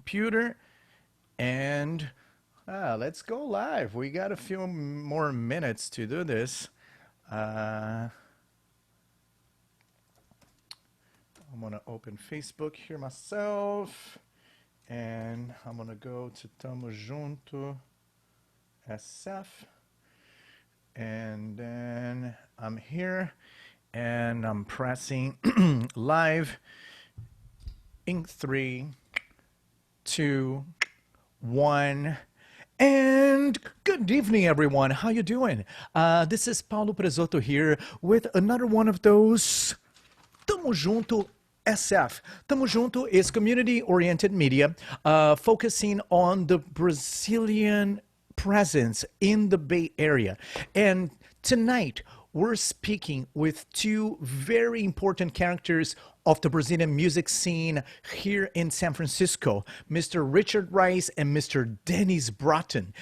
computer, and let's go live. We got a few more minutes to do this. I'm gonna open Facebook here myself, and I'm gonna go to Tamo Junto SF, and then I'm here, and I'm pressing live in 3, 2, 1. And good evening, everyone. How you doing? This is Paulo Presotto here with another one of those Tamo Junto SF. Tamo Junto is community-oriented media focusing on the Brazilian presence in the Bay Area. And tonight, we're speaking with two very important characters of the Brazilian music scene here in San Francisco, Mr. Richard Rice and Mr. Dennis Broughton.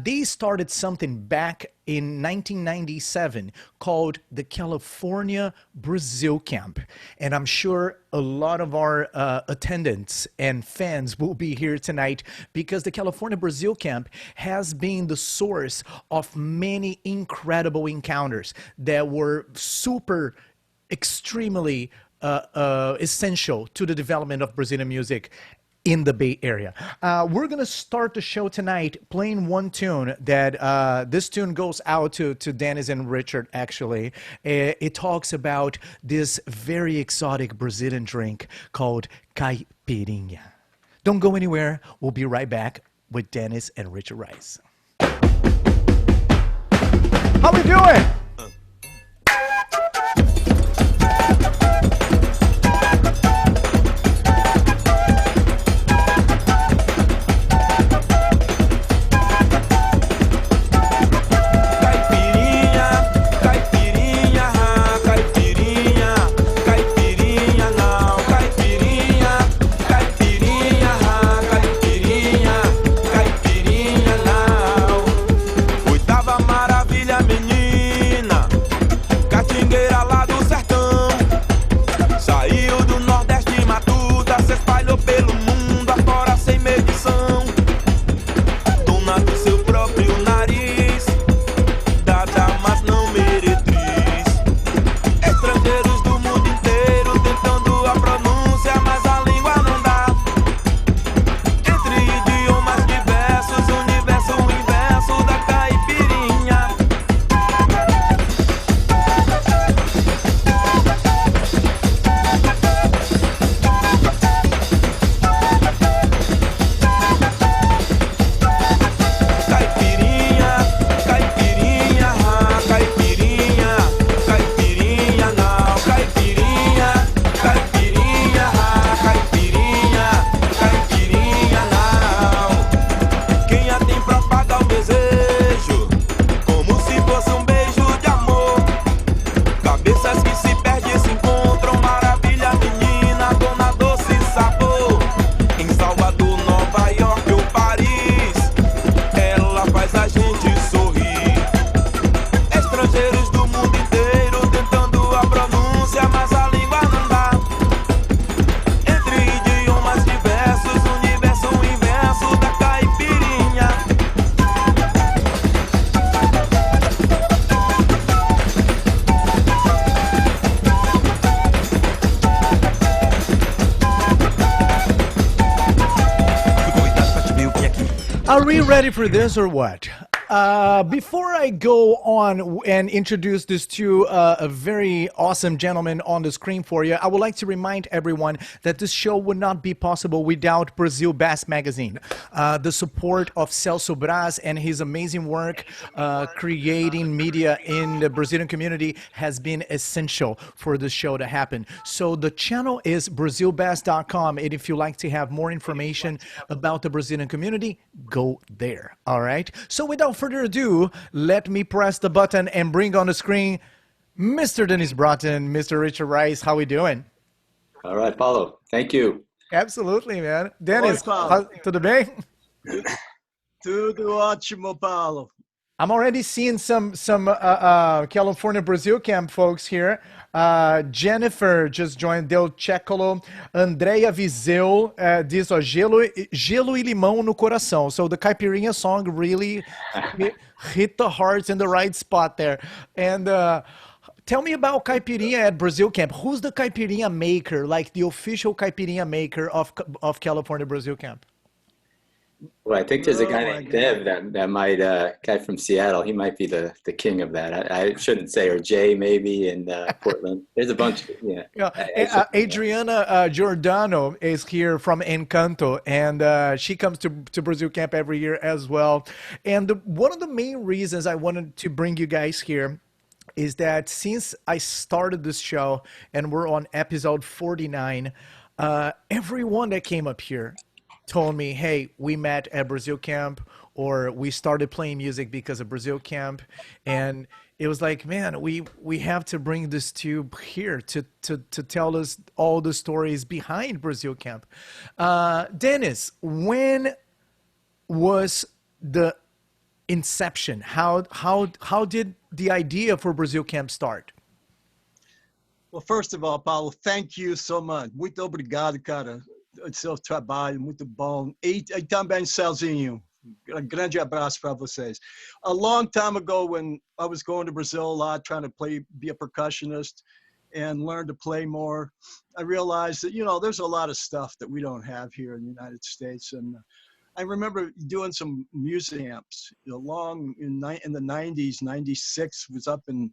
They started something back in 1997 called the California Brazil Camp. And I'm sure a lot of our attendants and fans will be here tonight because the California Brazil Camp has been the source of many incredible encounters that were super, extremely essential to the development of Brazilian music in the Bay Area. We're going to start the show tonight playing one tune that this tune goes out to Dennis and Richard, actually. It talks about this very exotic Brazilian drink called caipirinha. Don't go anywhere. We'll be right back with Dennis and Richard Rice. How we doing? Are we ready for this or what? Before I go on and introduce these two very awesome gentlemen on the screen for you, I would like to remind everyone that this show would not be possible without Brazil Bass Magazine. The support of Celso Braz and his amazing work creating media in the Brazilian community has been essential for the show to happen. So the channel is BrazilBass.com, and if you like to have more information about the Brazilian community, go there. All right. So without further ado, let me press the button and bring on the screen Mr. Dennis Broughton, Mr. Richard Rice. How we doing? All right, Paulo. Thank you. Absolutely, man. Dennis, Paulo. tudo bem? Tudo ótimo, Paulo. I'm already seeing some California Brazil Camp folks here. Jennifer just joined, deu Checolo. Andrea Viseu diz, ó, gelo e limão no coração. So the Caipirinha song really hit the hearts in the right spot there. And tell me about Caipirinha at Brazil Camp. Who's the Caipirinha maker, like the official Caipirinha maker of California Brazil Camp? Well, I think there's a guy Oh my named Dev that might guy from Seattle. He might be the king of that. I shouldn't say, or Jay maybe in Portland. There's a bunch. Yeah. Yeah, Adriana Giordano is here from Encanto, and she comes to Brazil Camp every year as well. And one of the main reasons I wanted to bring you guys here is that since I started this show and we're on episode 49, everyone that came up here told me, hey, we met at Brazil Camp, or we started playing music because of Brazil Camp. And it was like, man, we have to bring this tube here to tell us all the stories behind Brazil Camp. Dennis, when was the inception? How did the idea for Brazil Camp start? Well, first of all, Paulo, thank you so much. Muito obrigado, cara. Seu trabalho, muito bom. E também, Celzinho, grande abraço para vocês. A long time ago, when I was going to Brazil a lot, trying to be a percussionist and learn to play more, I realized that, there's a lot of stuff that we don't have here in the United States. And I remember doing some music amps in the 90s, 96, was up in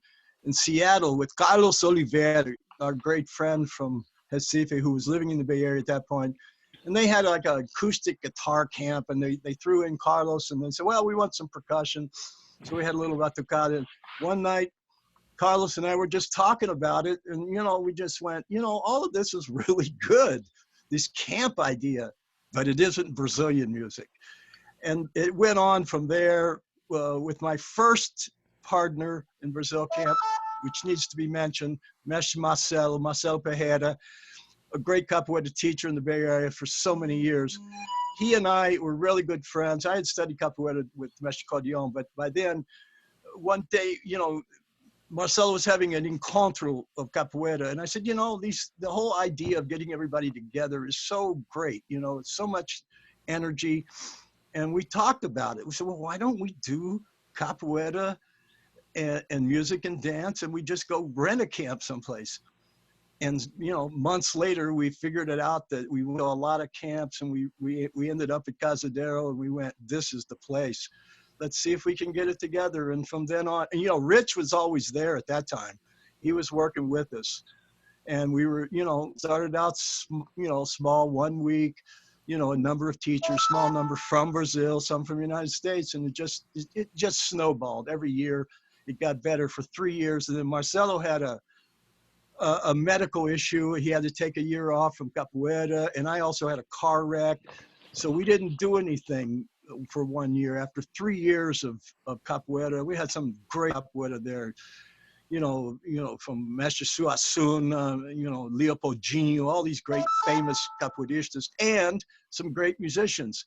Seattle with Carlos Oliveira, our great friend from Recife, who was living in the Bay Area at that point. And they had like an acoustic guitar camp, and they threw in Carlos, and they said, well, we want some percussion. So we had a little batucada. One night, Carlos and I were just talking about it, and, we just went, all of this is really good, this camp idea, but it isn't Brazilian music. And it went on from there with my first partner in Brazil Camp, which needs to be mentioned, Mestre Marcelo Pereira, a great capoeira teacher in the Bay Area for so many years. He and I were really good friends. I had studied capoeira with Mestre Cordion, but by then, one day, Marcelo was having an encontro of capoeira, and I said, the whole idea of getting everybody together is so great. It's so much energy, and we talked about it. We said, well, why don't we do capoeira and music and dance, and we just go rent a camp someplace? And months later, we figured it out that we went to a lot of camps, and we ended up at Casadero, and we went, this is the place. Let's see if we can get it together. And from then on, and Rich was always there at that time. He was working with us, and we were, started out, small, 1 week, a number of teachers, small number from Brazil, some from the United States, and it just snowballed every year. It got better for 3 years, and then Marcelo had a medical issue. He had to take a year off from capoeira, and I also had a car wreck, so we didn't do anything for 1 year. After 3 years of capoeira, we had some great capoeira there. From Mestre Suassuna, Leopoldinho, all these great famous capoeiristas, and some great musicians.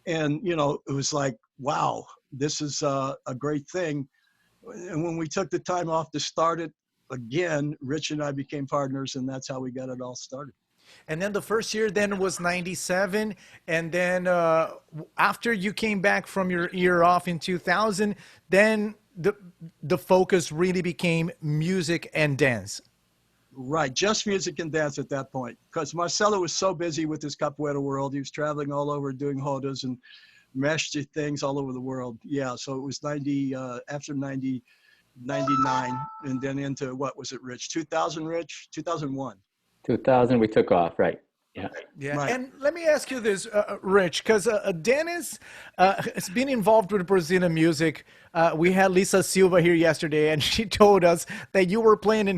And it was like, wow, this is a great thing. And when we took the time off to start it again, Rich and I became partners, and that's how we got it all started. And then the first year then was 97. And then after you came back from your year off in 2000, then the focus really became music and dance. Right, just music and dance at that point. Because Marcelo was so busy with his capoeira world. He was traveling all over doing rodas and meshed things all over the world. Yeah, so it was after 90, 99, and then into, what was it, Rich? 2000, Rich? 2001. 2000, we took off, right? Yeah. Yeah, Right. and let me ask you this, Rich, because Dennis has been involved with Brazilian music. We had Lisa Silva here yesterday, and she told us that you were playing in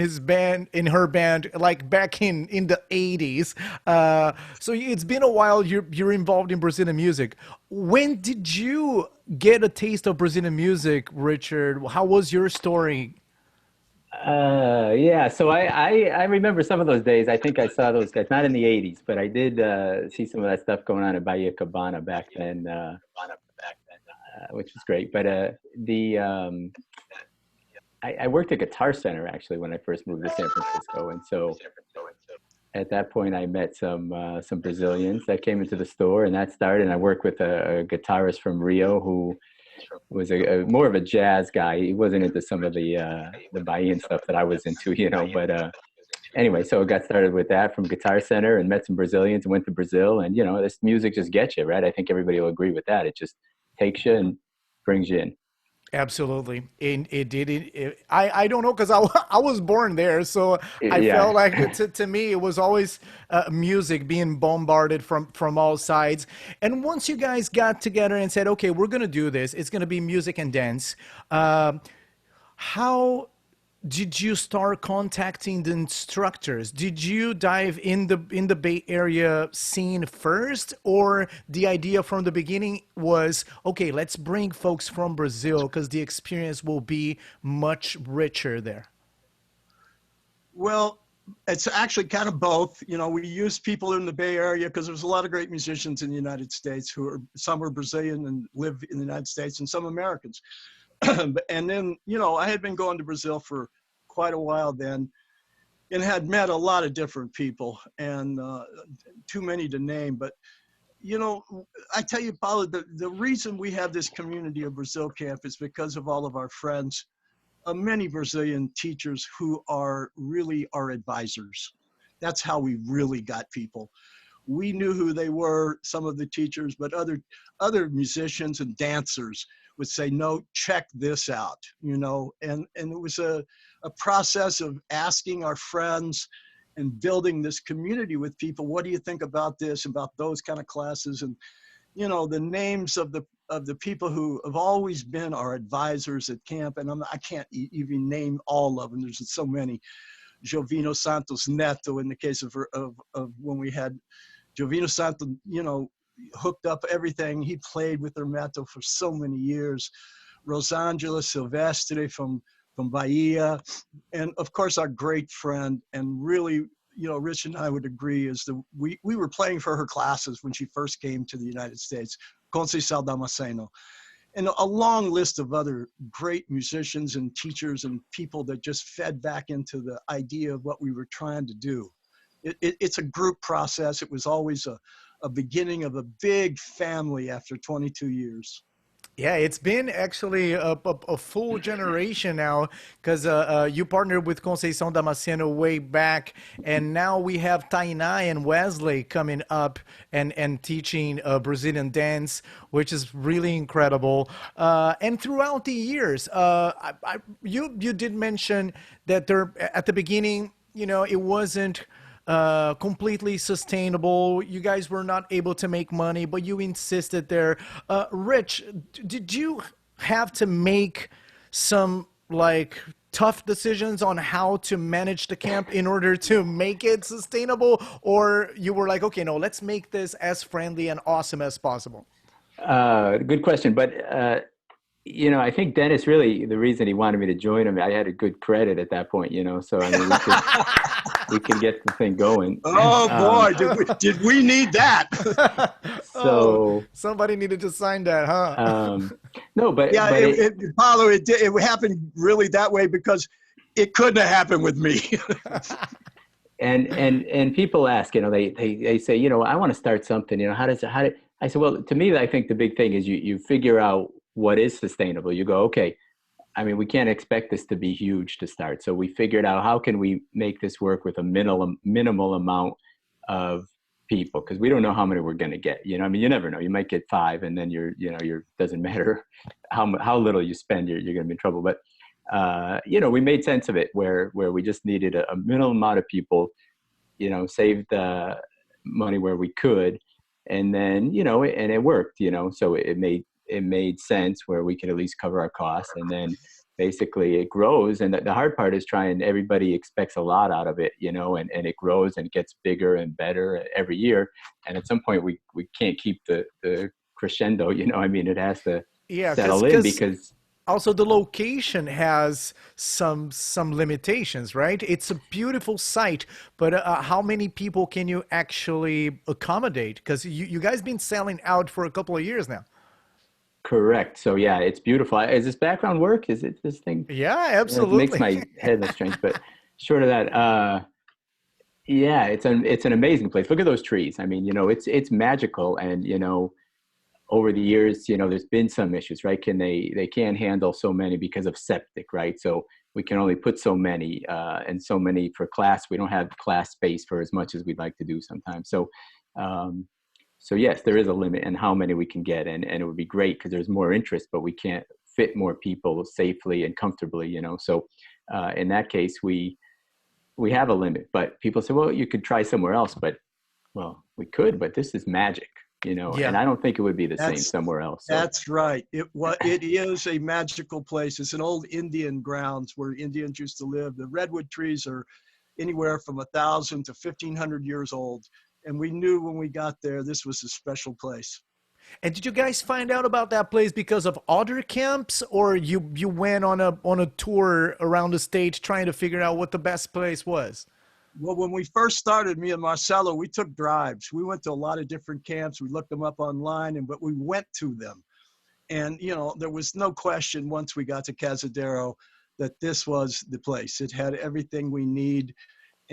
her band, like back in the 80s. So it's been a while. You're involved in Brazilian music. When did you get a taste of Brazilian music, Richard? How was your story? Yeah, so I remember some of those days. I think I saw those guys, not in the 80s, but I did see some of that stuff going on at Bahia Cabana back then, which was great. But I worked at Guitar Center actually when I first moved to San Francisco, and so at that point I met some Brazilians that came into the store, and that started. And I worked with a guitarist from Rio who was a more of a jazz guy. He wasn't into some of the Bahian stuff that I was into, you know. But anyway, so I got started with that from Guitar Center and met some Brazilians and went to Brazil. And you know, this music just gets you, right? I think everybody will agree with that. It just takes you and brings you in. Absolutely. It did I don't know because I was born there, so I Yeah. felt like to me it was always music being bombarded from all sides. And once you guys got together and said, okay, we're gonna do this, it's gonna be music and dance. How did you start contacting the instructors? Did you dive in the Bay Area scene first, or the idea from the beginning was, okay, let's bring folks from Brazil because the experience will be much richer there? Well, it's actually kind of both. You know, we used people in the Bay Area because there's a lot of great musicians in the United States who are, some are Brazilian and live in the United States, and some Americans. And then, you know, I had been going to Brazil for quite a while then and had met a lot of different people, and too many to name. But, you know, I tell you, Paulo, the reason we have this community of Brazil camp is because of all of our friends, many Brazilian teachers who are really our advisors. That's how we really got people. We knew who they were, some of the teachers, but other musicians and dancers would say, no, check this out, you know. And it was a process of asking our friends and building this community with people. What do you think about this, about those kind of classes? And, you know, the names of the people who have always been our advisors at camp, and I can't even name all of them. There's so many. Jovino Santos Neto, in the case of when we had Jovino Santos, you know, hooked up everything. He played with Hermeto for so many years. Rosangela Silvestre from Bahia. And of course, our great friend, and really, you know, Rich and I would agree, is that we were playing for her classes when she first came to the United States, Conceição Damasceno. And a long list of other great musicians and teachers and people that just fed back into the idea of what we were trying to do. It's a group process. It was always a beginning of a big family after 22 years. Yeah, it's been actually a full generation now because you partnered with Conceição Damasceno way back, and now we have Tainá and Wesley coming up and teaching Brazilian dance, which is really incredible. And throughout the years, you did mention that there at the beginning, you know, it wasn't completely sustainable. You guys were not able to make money, but you insisted there. Rich, did you have to make some like tough decisions on how to manage the camp in order to make it sustainable? Or you were like, okay, no, let's make this as friendly and awesome as possible? Good question. But, you know, I think Dennis really, the reason he wanted me to join him, I had a good credit at that point, you know, so I mean, we could get the thing going. Oh boy, did we need that? So Oh, somebody needed to sign that, huh? no, but Yeah, Paulo, it happened really that way because it couldn't have happened with me. and people ask, you know, they say, you know, I want to start something, you know, how did I said, well, to me, I think the big thing is you figure out what is sustainable. You go, okay, I mean, we can't expect this to be huge to start. So we figured out how can we make this work with a minimal amount of people, because we don't know how many we're going to get. You know, I mean, you never know. You might get 5, and then doesn't matter how little you spend, you're going to be in trouble. But you know, we made sense of it where we just needed a minimal amount of people. You know, saved money where we could, and then and it worked. You know, so it made sense where we could at least cover our costs, and then basically it grows. And the hard part is everybody expects a lot out of it, you know, and it grows and gets bigger and better every year. And at some point we can't keep the crescendo, you know, I mean, it has to Yeah, settle in because also the location has some limitations, right? It's a beautiful site, but how many people can you actually accommodate? Because you guys been selling out for a couple of years now. Correct. So yeah, it's beautiful. Is this background work? Is it this thing? Yeah, It makes absolutely. my head look strange, but short of that, yeah, it's an amazing place. Look at those trees. I mean, it's magical, and over the years, there's been some issues, right? They can't handle so many because of septic, right? So we can only put so many, and so many for class. We don't have class space for as much as we'd like to do sometimes. Um, so yes, there is a limit in how many we can get, and it would be great because there's more interest, but we can't fit more people safely and comfortably. So in that case, we have a limit. But people say, well, you could try somewhere else, but well, we could, but this is magic, and Yeah. I don't think it would be the same That's somewhere else. So that's right. It is a magical place. It's an old Indian grounds where Indians used to live. The redwood trees are anywhere from 1,000 to 1,500 years old, and we knew when we got there this was a special place. And did you guys find out about that place because of other camps, or you went on a tour around the state trying to figure out what the best place was? Well, when we first started, me and Marcelo, we took drives. We went to a lot of different camps. We looked them up online, but we went to them. And, there was no question once we got to Cazadero that this was the place. It had everything we need.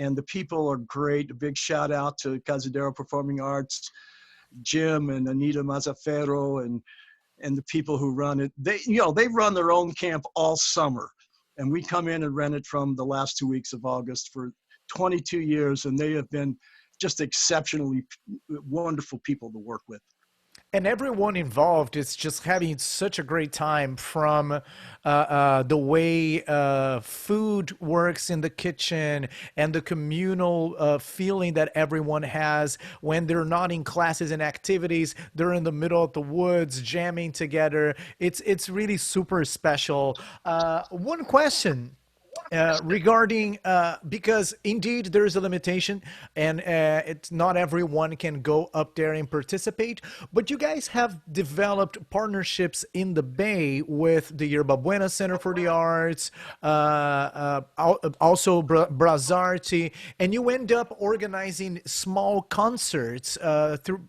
And the people are great. A big shout out to Cazadero Performing Arts, Jim and Anita Mazzaferro, and the people who run it. They run their own camp all summer. And we come in and rent it from the last 2 weeks of August for 22 years. And they have been just exceptionally wonderful people to work with. And everyone involved is just having such a great time, from the way food works in the kitchen, and the communal feeling that everyone has when they're not in classes and activities. They're in the middle of the woods jamming together. It's really super special. One question regarding, because indeed there is a limitation, and it's not everyone can go up there and participate, but you guys have developed partnerships in the Bay with the Yerba Buena Center for the Arts, also Brazarte, and you end up organizing small concerts through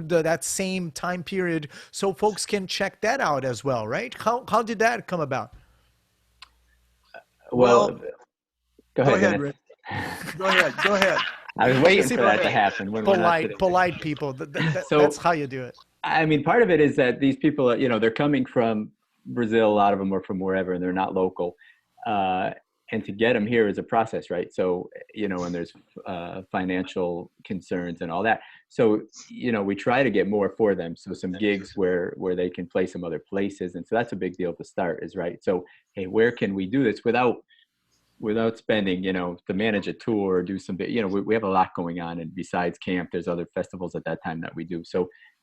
that same time period, so folks can check that out as well, right? How did that come about? well, Well, go go ahead, ahead, Dennis. Rick. Go ahead. Go ahead. I was waiting See, for that to happen when we're not sitting polite there. people. That's So how you do it. I mean, part of it is that these people, they're coming from Brazil. A lot of them are from wherever, and they're not local. Uh, and to get them here is a process, right? So, and there's financial concerns and all that. So, we try to get more for them. So some gigs where they can play some other places. And so that's a big deal to start, is right. So, hey, where can we do this without spending, to manage a tour or do some, we have a lot going on. And besides camp, there's other festivals at that time that we do.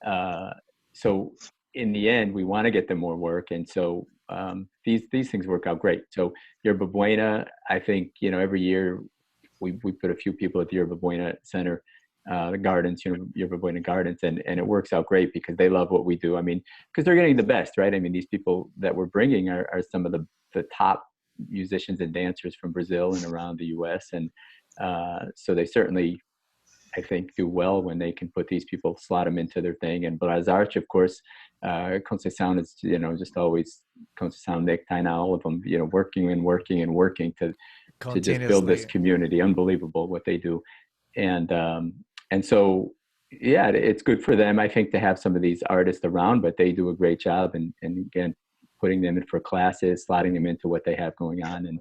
Uh, so in the end, we want to get them more work. And so these things work out great. So Yerba Buena, I think, every year we put a few people at the Yerba Buena Center, the gardens, Yerba Buena Gardens, and it works out great because they love what we do. I mean, because they're getting the best, right? I mean, these people that we're bringing are some of the top musicians and dancers from Brazil and around the U.S. And so they certainly, I think, do well when they can put these people, slot them into their thing. And Brazarte, of course, Conceição is, just always Conceição, Nick, Taina, all of them, working and working and working to just build this Continuously. community. Unbelievable what they do. And so, yeah, it's good for them, I think, to have some of these artists around, but they do a great job. And again, putting them in for classes, slotting them into what they have going on. And,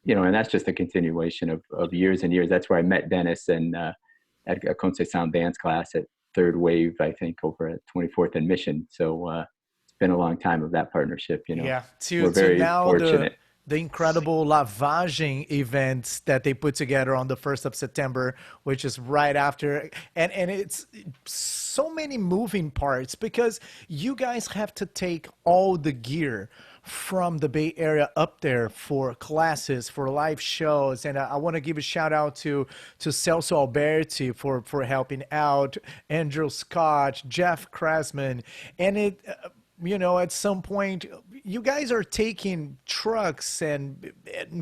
and that's just a continuation of years and years. That's where I met Dennis and at a Conceição dance class at Third Wave, I think, over at 24th and Mission. So it's been a long time of that partnership. Yeah. We're To very now fortunate. the incredible lavagem events that they put together on the 1st of September, which is right after, and it's so many moving parts because you guys have to take all the gear from the Bay Area up there for classes, for live shows. And I want to give a shout out to Celso Alberti for helping out, Andrew Scott, Jeff Krasman. And at some point, you guys are taking trucks and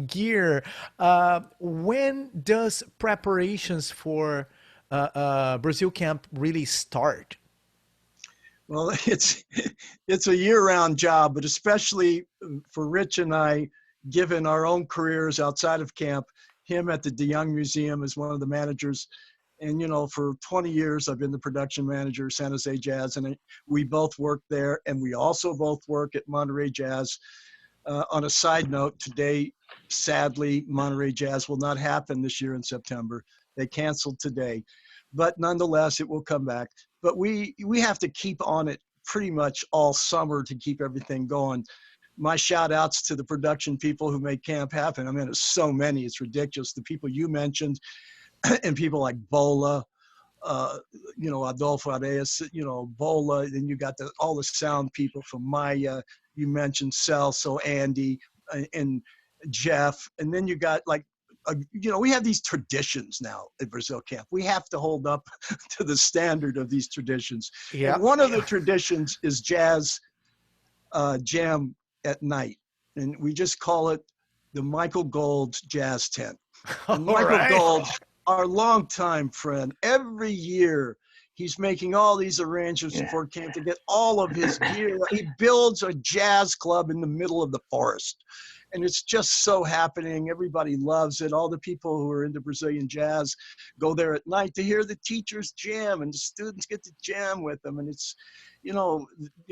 gear. When does preparations for Brazil Camp really start? Well, it's a year-round job, but especially for Rich and I, given our own careers outside of camp, him at the DeYoung Museum as one of the managers. And, you know, for 20 years, I've been the production manager of San Jose Jazz, and we both work there. And we also both work at Monterey Jazz. On a side note, today, sadly, Monterey Jazz will not happen this year in September. They canceled today. But nonetheless, it will come back. But we have to keep on it pretty much all summer to keep everything going. My shout outs to the production people who make camp happen. I mean, it's so many, it's ridiculous. The people you mentioned and people like Bola, you know, Adolfo Areas, you know, Bola, then you got all the sound people from Maya, you mentioned Celso, Andy, and Jeff, and then you got like, you know, we have these traditions now at Brazil Camp. We have to hold up to the standard of these traditions. Yeah. And one of the traditions is jazz jam at night, and we just call it the Michael Gold Jazz Tent. And Michael Gold, our longtime friend, every year he's making all these arrangements for camp to get all of his gear. He builds a jazz club in the middle of the forest. And it's just so happening. Everybody loves it. All the people who are into Brazilian jazz go there at night to hear the teachers jam, and the students get to jam with them. And it's, you know,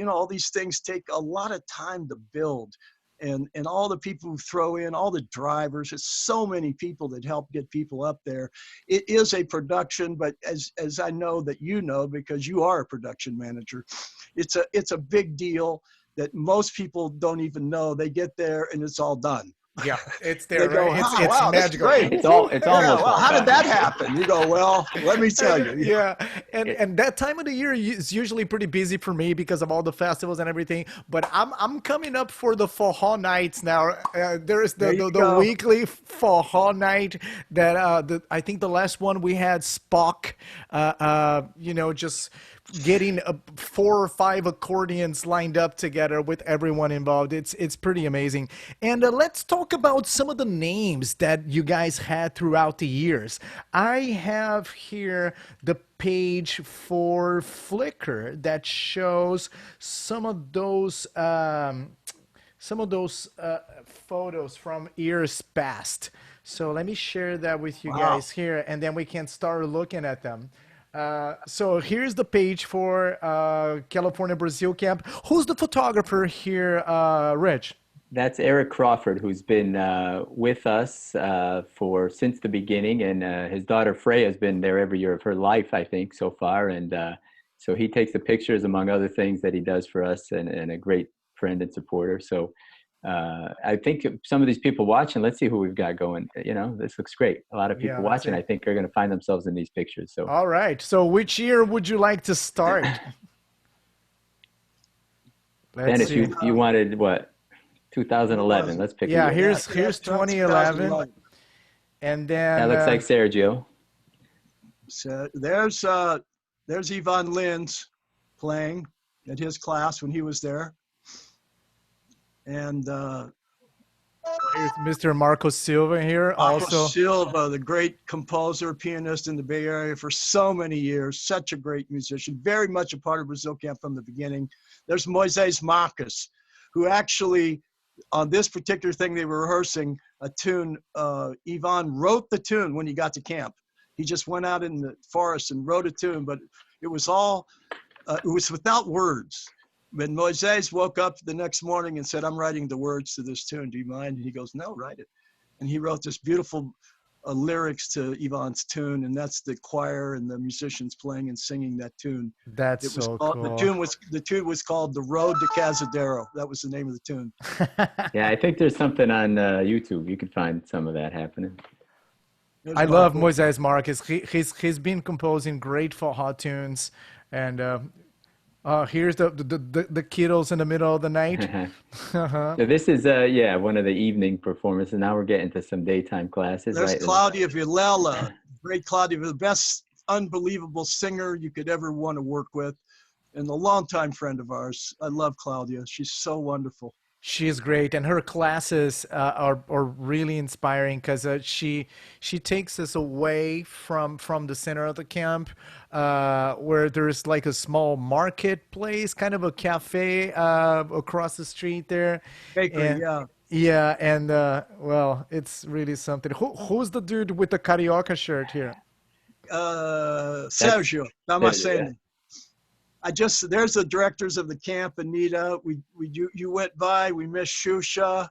all these things take a lot of time to build. And all the people who throw in, all the drivers, it's so many people that help get people up there. It is a production, but as I know that you know, because you are a production manager, it's a big deal that most people don't even know. They get there and it's all done. Yeah, it's there, They go, right? wow, It's wow, that's magical. great. It's almost well, how did done. that happen? You go, well, let me tell you. Yeah, and that time of the year is usually pretty busy for me because of all the festivals and everything. But I'm coming up for the forró nights now. There is the weekly forró night that I think the last one we had Spock, you know, just getting 4 or 5 accordions lined up together with everyone involved. It's pretty amazing. And let's talk about some of the names that you guys had throughout the years. I have here the page for Flickr that shows some of those photos from years past. So let me share that with you guys here, and then we can start looking at them. So here's the page for California Brazil Camp. Who's the photographer here, Rich? That's Eric Crawford, who's been with us since the beginning, and his daughter Freya has been there every year of her life, I think, so far. And so he takes the pictures, among other things, that he does for us, and a great friend and supporter. So I think some of these people watching, let's see who we've got going. You know, this looks great. A lot of people watching, I think, are going to find themselves in these pictures. So, all right. So which year would you like to start? Dennis, you wanted what? 2011. Let's pick. Yeah, here's 2011, and then that looks like Sergio. So there's Ivan Lins playing at his class when he was there, and here's Mr. Marco Silva here. Marco Silva, the great composer, pianist in the Bay Area for so many years, such a great musician, very much a part of Brazil Camp from the beginning. There's Moisés Marques, who actually, on this particular thing they were rehearsing a tune, Ivan wrote the tune when he got to camp. He just went out in the forest and wrote a tune, but it was all, it was without words. When Moisés woke up the next morning and said, I'm writing the words to this tune, do you mind? And he goes, no, write it. And he wrote this beautiful lyrics to Ivan's tune, and that's the choir and the musicians playing and singing that tune. That's so cool. The tune was called The Road to Cazadero. That was the name of the tune. Yeah, I think there's something on YouTube. You could find some of that happening. I love Moisés Marques. He's been composing great forró tunes, and here's the kiddos in the middle of the night. So this is one of the evening performances. Now we're getting to some daytime classes. There's right? Claudia Villela, great Claudia, the best unbelievable singer you could ever want to work with, and a longtime friend of ours. I love Claudia. She's so wonderful. She's great, and her classes are really inspiring because she takes us away from the center of the camp, where there's like a small marketplace, kind of a cafe across the street there, Bakery, and yeah. yeah, and well, it's really something. Who's the dude with the carioca shirt here? That's Sergio yeah. Damasceno. There's the directors of the camp, Anita. You went by. We missed Shusha.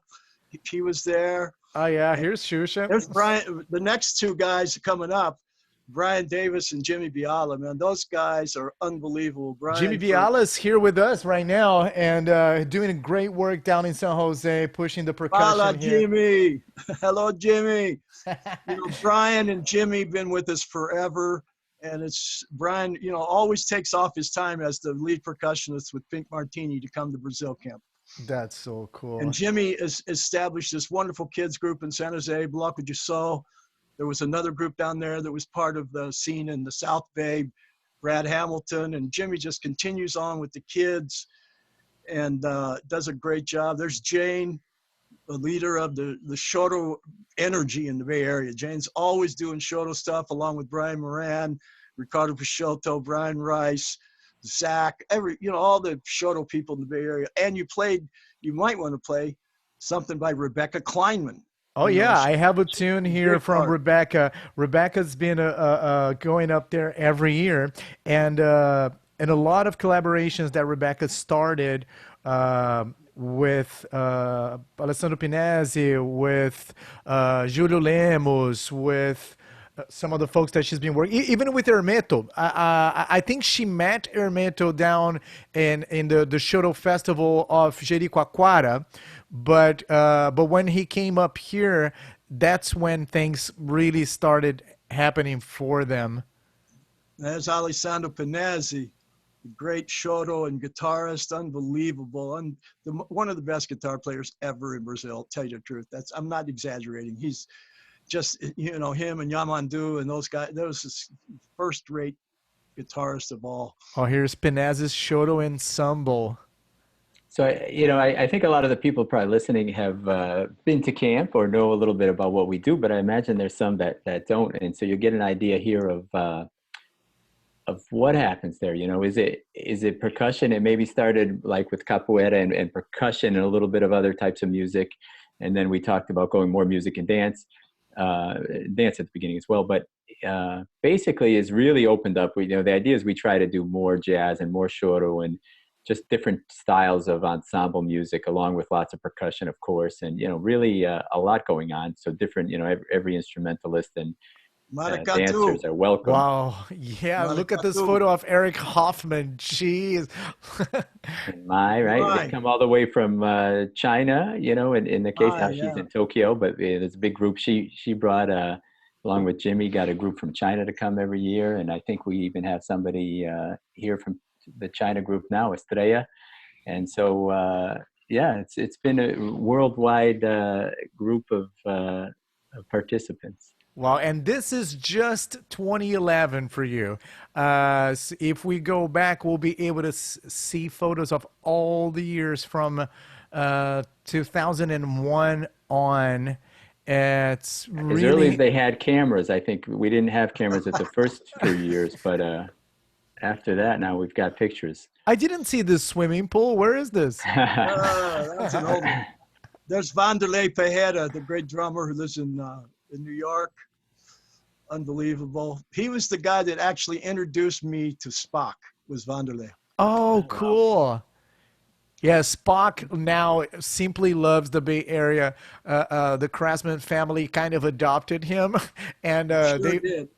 He was there. Oh yeah, And here's Shusha. there's Brian. The next two guys coming up, Brian Davis and Jimmy Biala. Man, those guys are unbelievable. Jimmy Brian for Biala is here with us right now and doing great work down in San Jose, pushing the Biala, percussion here. Jimmy. Hello, Jimmy. Brian and Jimmy been with us forever. And it's Brian, always takes off his time as the lead percussionist with Pink Martini to come to Brazil camp. That's so cool. And Jimmy has established this wonderful kids group in San Jose, Bloco de Sol. There was another group down there that was part of the scene in the South Bay, Brad Hamilton. And Jimmy just continues on with the kids and does a great job. There's Jane, the leader of the Shoto energy in the Bay Area. Jane's always doing Shoto stuff along with Brian Moran, Ricardo Peixoto, Brian Rice, Zach, all the Shoto people in the Bay Area. And you might want to play something by Rebecca Kleinman. Oh yeah, I have a tune here from Rebecca. Rebecca's been going up there every year, and a lot of collaborations that Rebecca started with Alessandro Pinesi, with Julio Lemos, with some of the folks that she's been working, even with Hermeto. I think she met Hermeto down in the Shoto Festival of Jericoacoara, but when he came up here, that's when things really started happening for them. There's Alessandro Pinesi, great Shoto and guitarist, unbelievable, and one of the best guitar players ever in Brazil. Tell you the truth, I'm not exaggerating. He's just him and Yamandu and those guys. Those is first-rate guitarists of all. Oh, here's Pinesi's Shoto Ensemble. So I think a lot of the people probably listening have been to camp or know a little bit about what we do, but I imagine there's some that don't, and so you get an idea here of what happens there. Is it percussion? It maybe started like with capoeira and percussion and a little bit of other types of music, and then we talked about going more music and dance at the beginning as well. But basically, it's really opened up. The idea is we try to do more jazz and more Shoto and just different styles of ensemble music, along with lots of percussion, of course, and really a lot going on. So different, every instrumentalist and dancers are welcome. Wow. Yeah. Look at this photo of Eric Hoffman. Jeez. Right? They come all the way from China, in the case now she's in Tokyo, but there's a big group. She brought, along with Jimmy, got a group from China to come every year. And I think we even have somebody here from the China group now, Estrella. And so, it's been a worldwide group of participants. Wow, and this is just 2011 for you. So if we go back, we'll be able to see photos of all the years from 2001 on. It's really... As early as they had cameras. I think we didn't have cameras at the first few years, but after that, now we've got pictures. I didn't see this swimming pool. Where is this? That's an old one. There's Vanderlei Pereira, the great drummer who lives in New York. Unbelievable. He was the guy that actually introduced me to Spock, was Vanderlei. Oh, cool. Yeah, Spock now simply loves the Bay Area. The Craftsman family kind of adopted him, and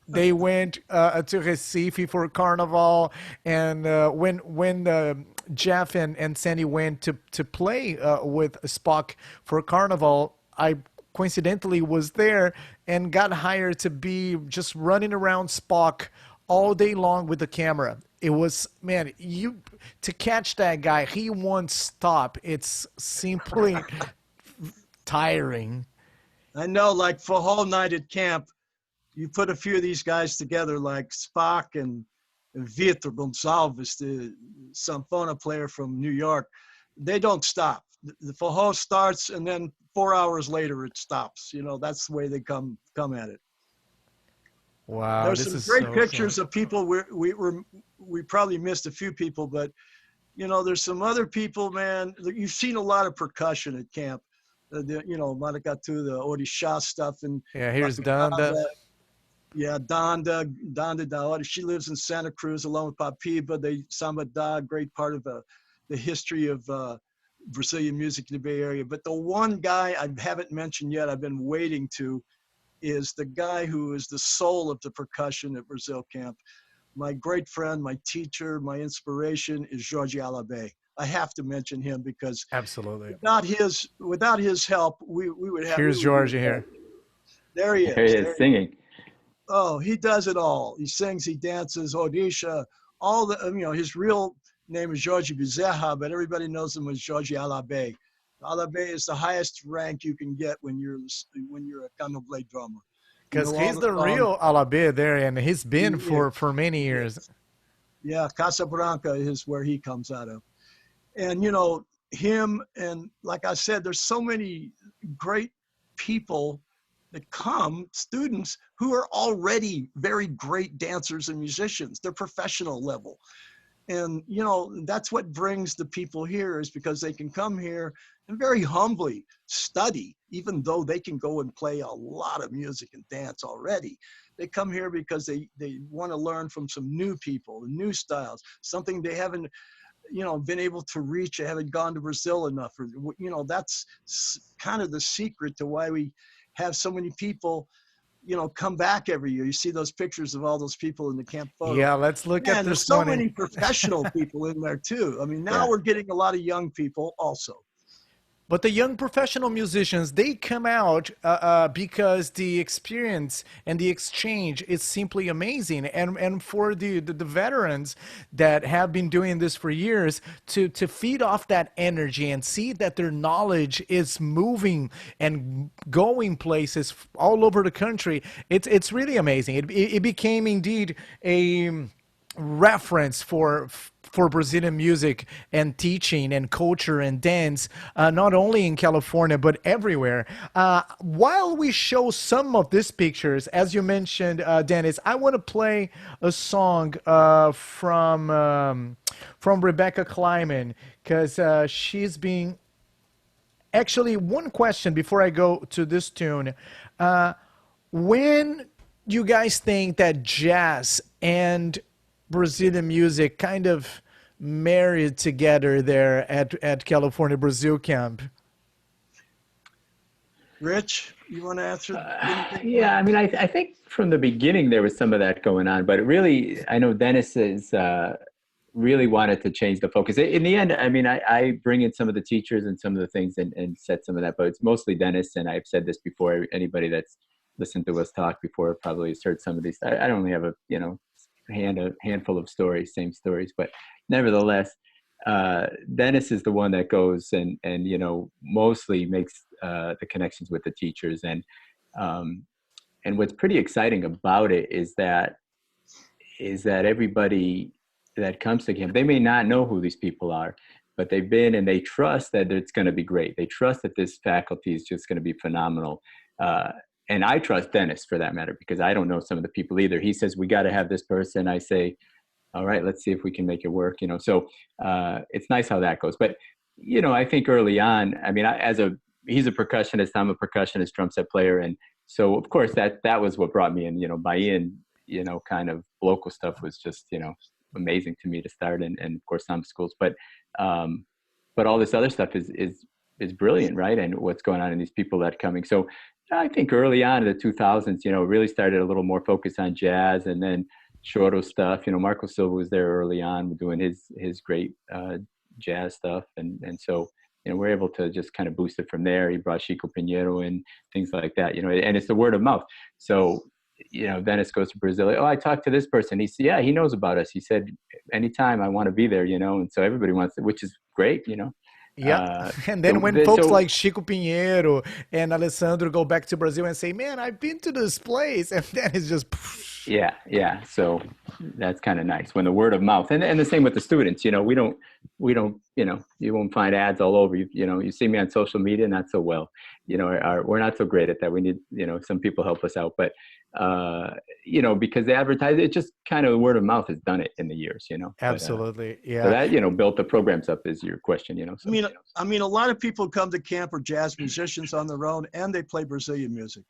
they went to Recife for Carnival. And when Jeff and Sandy went to play with Spock for Carnival, I coincidentally was there and got hired to be just running around Spock all day long with the camera. It was, man, to catch that guy, he won't stop. It's simply tiring. I know, like for a whole night at camp, you put a few of these guys together, like Spock and Vitor Gonçalves, the sanfona player from New York. They don't stop. the forró starts, and then 4 hours later it stops. You know, that's the way they come at it. Wow, There's this some is great so cool. pictures of people. We probably missed a few people, but you know, there's some other people, man. You've seen a lot of percussion at camp. You know, Maracatu, the Orisha stuff, and Yeah, here's Danda. Batucada. Yeah, Donda Daoda. She lives in Santa Cruz along with Papiba. They Samba Da, great part of the history of Brazilian music in the Bay Area. But the one guy I haven't mentioned yet, I've been waiting to, is the guy who is the soul of the percussion at Brazil Camp. My great friend, my teacher, my inspiration is Jorge Alabé. I have to mention him because Absolutely. without his help, we would Here's be Georgia here. there he There he is. is singing. Oh, he does it all. He sings, he dances, Odisha, all the, you know, his real name is Jorge Bezerra, but everybody knows him as Jorge Alabé. Alabé is the highest rank you can get when you're a candomblé drummer. You Because know all he's the the songs. real Alabe there, and he's He been for many years. is. Yeah, Casa Branca is where he comes out of. And, you know, him, and like I said, there's so many great people that come, students who are already very great dancers and musicians. They're professional level. And, you know, that's what brings the people here, is because they can come here and very humbly study, even though they can go and play a lot of music and dance already. They come here because they want to learn from some new people, new styles, something they haven't, you know, been able to reach. They haven't gone to Brazil enough. Or, you know, that's kind of the secret to why we have so many people, you know, come back every year. You see those pictures of all those people in the camp photo. Yeah, let's look at Man, there's this so one. many professional people in there too. I mean, now Yeah. we're getting a lot of young people also. But the young professional musicians, they come out because the experience and the exchange is simply amazing. And for the veterans that have been doing this for years, to feed off that energy and see that their knowledge is moving and going places all over the country, it's really amazing. It became indeed a reference for Brazilian music and teaching and culture and dance, not only in California but everywhere. While we show some of these pictures, as you mentioned, Dennis, I want to play a song from Rebecca Kleiman, because she's being. Actually, one question before I go to this tune. When you guys think that jazz and Brazilian music kind of married together there at California Brazil Camp? Rich, you want to answer anything? Yeah, I mean, I think from the beginning there was some of that going on, but really, I know Dennis is really wanted to change the focus. In the end, I mean, I bring in some of the teachers and some of the things and set some of that, but it's mostly Dennis. And I've said this before, anybody that's listened to us talk before probably has heard some of these. I only have a, you know, a handful of stories, same stories, but nevertheless, Dennis is the one that goes and you know, mostly makes the connections with the teachers. And what's pretty exciting about it is that everybody that comes to camp, they may not know who these people are, but they've been, and they trust that it's going to be great. They trust that this faculty is just going to be phenomenal. And I trust Dennis for that matter, because I don't know some of the people either. He says, we got to have this person. I say, all right, let's see if we can make it work, you know? So it's nice how that goes. But, you know, I think early on, I mean, he's a percussionist, I'm a percussionist, drum set player. And so of course that was what brought me in, you know, Bahia, you know, kind of local stuff was just, you know, amazing to me to start. And of course some schools, but all this other stuff is brilliant. Right. And what's going on in these people that are coming. So I think early on in the 2000s, you know, really started a little more focus on jazz, and then Choro stuff. You know, Marco Silva was there early on doing his great jazz stuff. And so, you know, we're able to just kind of boost it from there. He brought Chico Pinheiro and things like that, you know, and it's the word of mouth. So, you know, Dennis goes to Brazil. Oh, I talked to this person. He said, yeah, he knows about us. He said, anytime I want to be there, you know, and so everybody wants it, which is great, you know. Yeah. And then when folks like Chico Pinheiro and Alessandro go back to Brazil and say, man, I've been to this place, and then it's just Yeah. So that's kind of nice when the word of mouth, and the same with the students. You won't find ads all over. You see me on social media, not so well. We're not so great at that. We need, some people help us out, but because they advertise it, just kind of word of mouth has done it in the years. Absolutely, So yeah. that built the programs up is your question. So, I mean, a lot of people come to camp are jazz musicians on their own, and they play Brazilian music.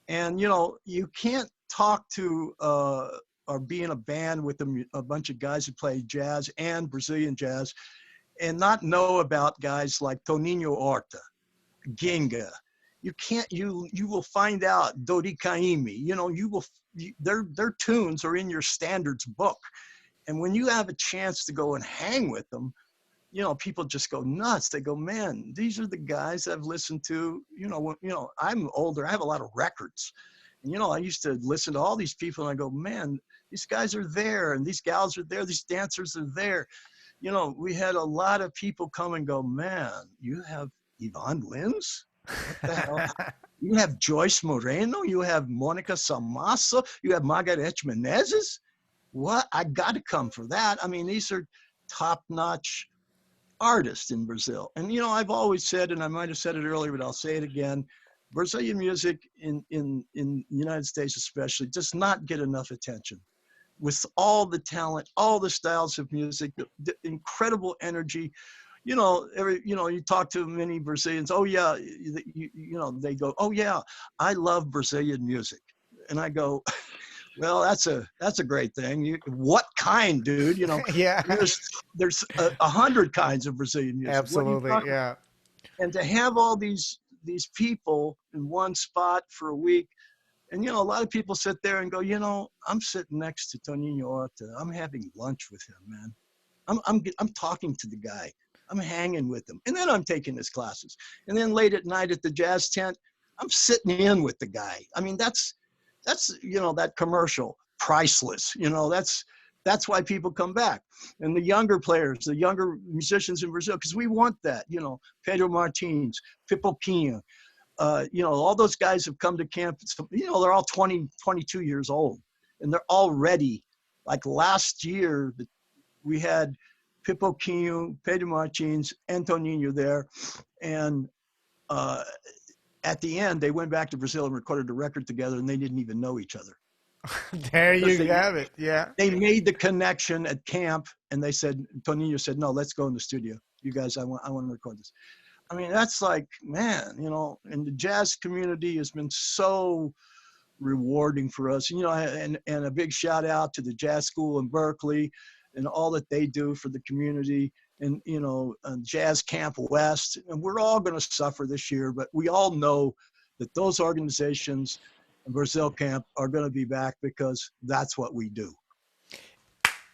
And, you can't talk to or be in a band with a bunch of guys who play jazz and Brazilian jazz and not know about guys like Toninho Horta, Ginga. You can't, you will find out Dodi Caymmi, their tunes are in your standards book. And when you have a chance to go and hang with them, people just go nuts. They go, man, these are the guys I've listened to. I'm older. I have a lot of records. And, I used to listen to all these people and I go, man, these guys are there and these gals are there. These dancers are there. We had a lot of people come and go, man, you have Yvonne Lins? What the hell? You have Joyce Moreno? You have Monica Samasso? You have Margareth Menezes? What? I got to come for that. I mean, these are top-notch artist in Brazil. And, I've always said, and I might have said it earlier, but I'll say it again, Brazilian music in the United States especially does not get enough attention. With all the talent, all the styles of music, the incredible energy, you talk to many Brazilians, oh yeah, they go, oh yeah, I love Brazilian music. And I go, well, that's a great thing. What kind, dude? Yeah. There's 100 kinds of Brazilian music. Absolutely, yeah. And to have all these people in one spot for a week, and a lot of people sit there and go, I'm sitting next to Toninho Horta. I'm having lunch with him, man. I'm talking to the guy. I'm hanging with him, and then I'm taking his classes. And then late at night at the jazz tent, I'm sitting in with the guy. I mean, that's that commercial, priceless. That's why people come back. And the younger players, the younger musicians in Brazil, because we want that. Pedro Martins, Pipoquinha, all those guys have come to camp. They're all 20, 22 years old, and they're all ready. Like last year, we had Pipoquinho, Pedro Martins, and Toninho there, and at the end, they went back to Brazil and recorded a record together, and they didn't even know each other. There you have it. Yeah. They made the connection at camp, and they said, Toninho said, no, let's go in the studio. You guys, I want to record this. I mean, that's like, man, and the jazz community has been so rewarding for us. And a big shout out to the jazz school in Berkeley and all that they do for the community. And, Jazz Camp West, and we're all going to suffer this year, but we all know that those organizations and Brazil Camp are going to be back because that's what we do.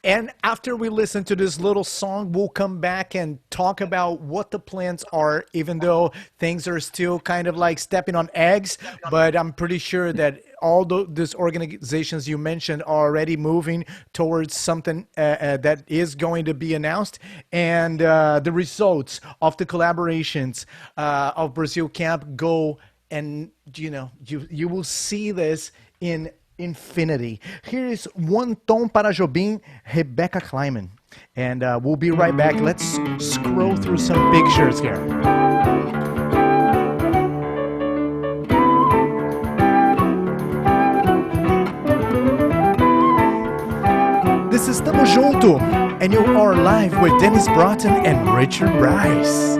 And after we listen to this little song, we'll come back and talk about what the plans are, even though things are still kind of like stepping on eggs. But I'm pretty sure that all these organizations you mentioned are already moving towards something that is going to be announced. And the results of the collaborations of Brazil Camp go, and you will see this in infinity. Here is One Tom para Jobim, Rebecca Kleiman. And we'll be right back. Let's scroll through some pictures here. This is Tamo Junto, and you are live with Dennis Broughton and Richard Rice.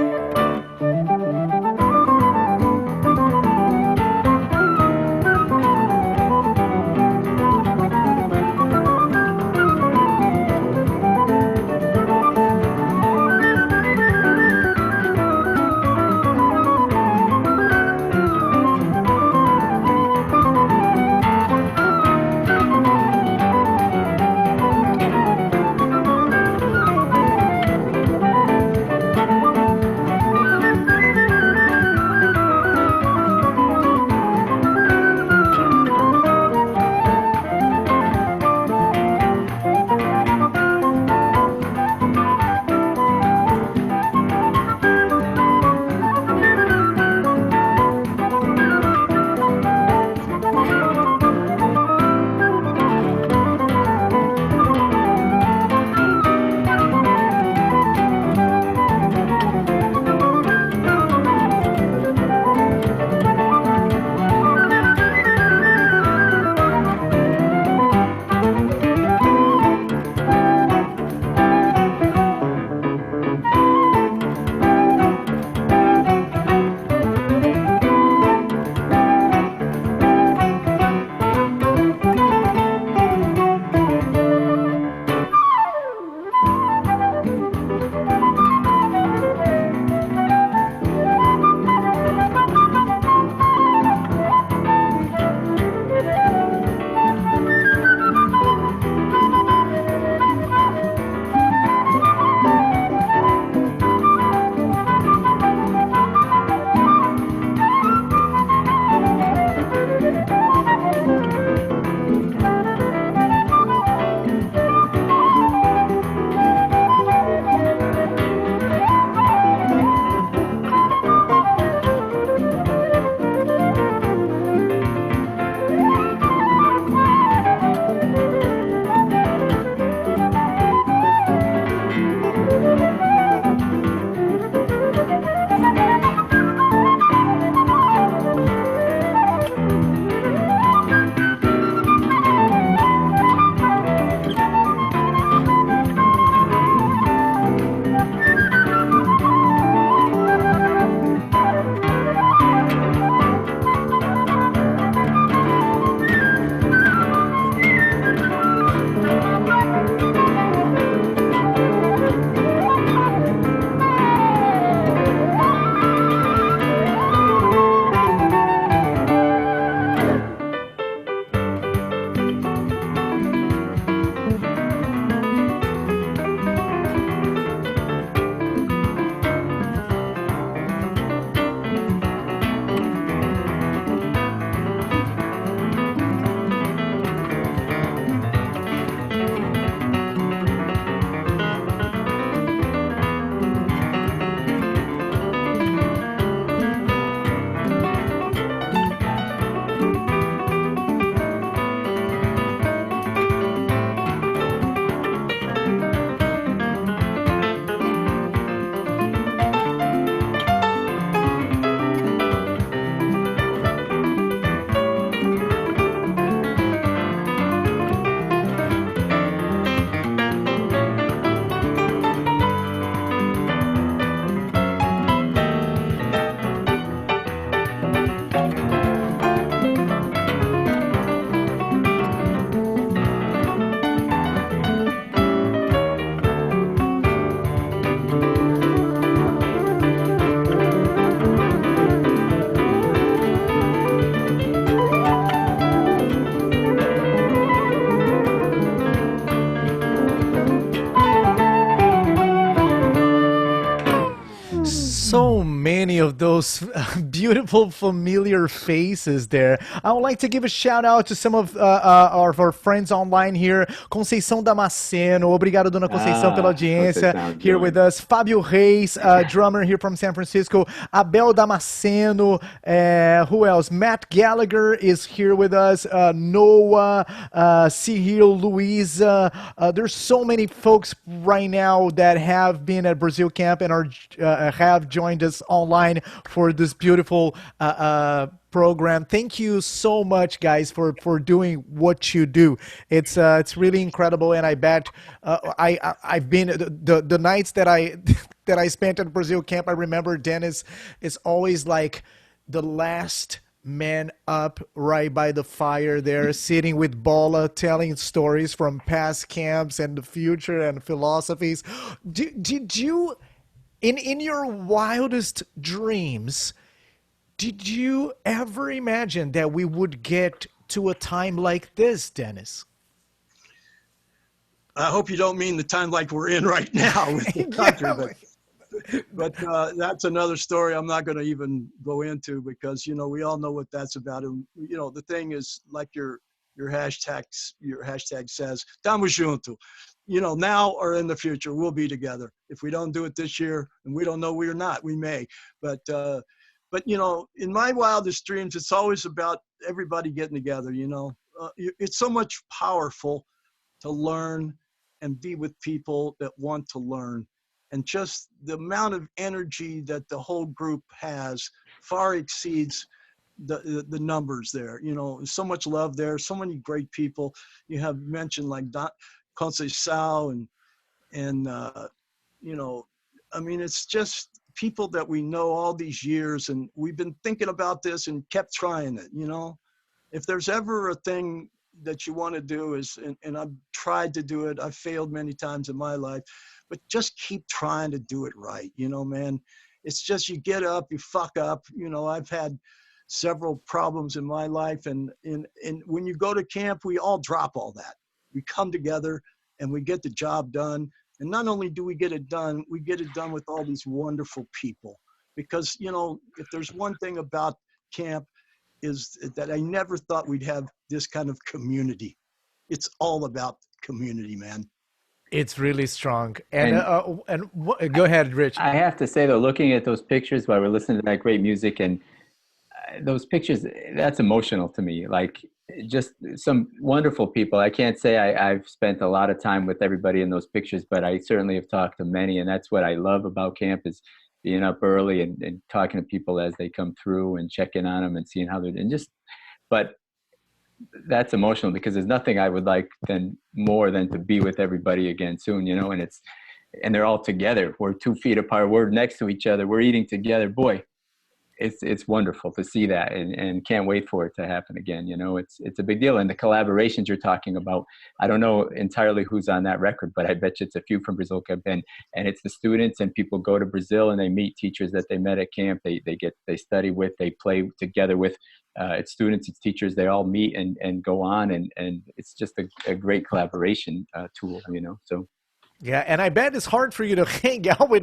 so many of those beautiful, familiar faces there. I would like to give a shout out to some of our friends online here. Conceição Damasceno, obrigado, Dona Conceição, pela audiência. Conceição, Here with us, Fábio Reis, drummer here from San Francisco. Abel Damasceno. Who else? Matt Gallagher is here with us. Noah, Cyril, Luisa. There's so many folks right now that have been at Brazil Camp and are have joined us online for this beautiful program. Thank you so much, guys, for doing what you do. It's really incredible, and I bet I've been the nights that I that I spent at Brazil Camp. I remember Dennis is always like the last man up right by the fire there, sitting with Bola, telling stories from past camps and the future and philosophies. Did you, in your wildest dreams, did you ever imagine that we would get to a time like this, Dennis? I hope you don't mean the time like we're in right now with the country, but that's another story I'm not going to even go into, because, you know, we all know what that's about. And, you know, the thing is, like your hashtag says, "Tamo junto." You know, now or in the future, we'll be together. If we don't do it this year, and we don't know, we're not, we may. But you know, in my wildest dreams, it's always about everybody getting together. You know, it's so much powerful to learn and be with people that want to learn. And just the amount of energy that the whole group has far exceeds the numbers there. You know, so much love there, so many great people. You have mentioned like Conceição and you know, I mean, it's just people that we know all these years, and we've been thinking about this and kept trying it. You know, if there's ever a thing that you want to do is, and I've tried to do it, I've failed many times in my life, but just keep trying to do it right. You know, man, it's just, you get up, you fuck up. You know, I've had several problems in my life, and when you go to camp, we all drop all that. We come together and we get the job done. And not only do we get it done, we get it done with all these wonderful people. Because, you know, if there's one thing about camp, is that I never thought we'd have this kind of community. It's all about community, man. It's really strong. And go ahead, Rich. I have to say, though, looking at those pictures while we're listening to that great music, and those pictures, that's emotional to me. Like, just some wonderful people. I can't say I've spent a lot of time with everybody in those pictures, but I certainly have talked to many. And that's what I love about camp, is being up early and talking to people as they come through and checking on them and seeing how they're doing. But that's emotional, because there's nothing I would like more than to be with everybody again soon, you know, and they're all together. We're 2 feet apart. We're next to each other. We're eating together. Boy, it's wonderful to see that, and can't wait for it to happen again. You know, it's a big deal. And the collaborations you're talking about, I don't know entirely who's on that record, but I bet you it's a few from Brazil Camp, and it's the students, and people go to Brazil and they meet teachers that they met at camp. They study with, they play together with. It's students, it's teachers. They all meet and go on, and it's just a great collaboration tool, you know. So. Yeah, and I bet it's hard for you to hang out with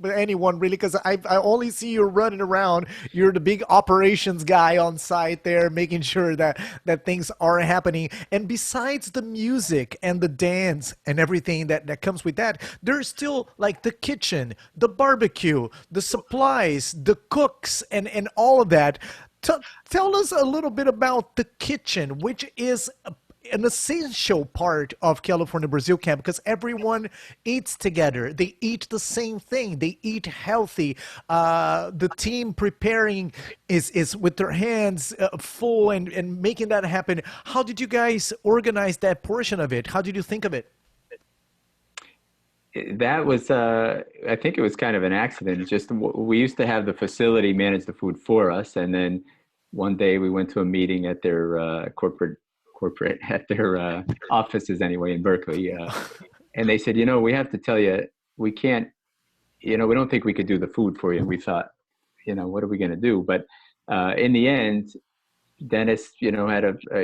anyone, really, because I only see you running around. You're the big operations guy on site there, making sure that things are happening. And besides the music and the dance and everything that comes with that, there's still like the kitchen, the barbecue, the supplies, the cooks, and all of that. Tell us a little bit about the kitchen, which is an essential part of California Brazil Camp, because everyone eats together. They eat the same thing. They eat healthy. The team preparing is with their hands full and making that happen. How did you guys organize that portion of it? How did you think of it? That was, I think it was kind of an accident. Just, we used to have the facility manage the food for us, and then one day we went to a meeting at their corporate at their offices anyway in Berkeley, and they said, you know, we have to tell you, we can't, you know, we don't think we could do the food for you. And we thought, you know, what are we going to do? But in the end, Dennis, you know,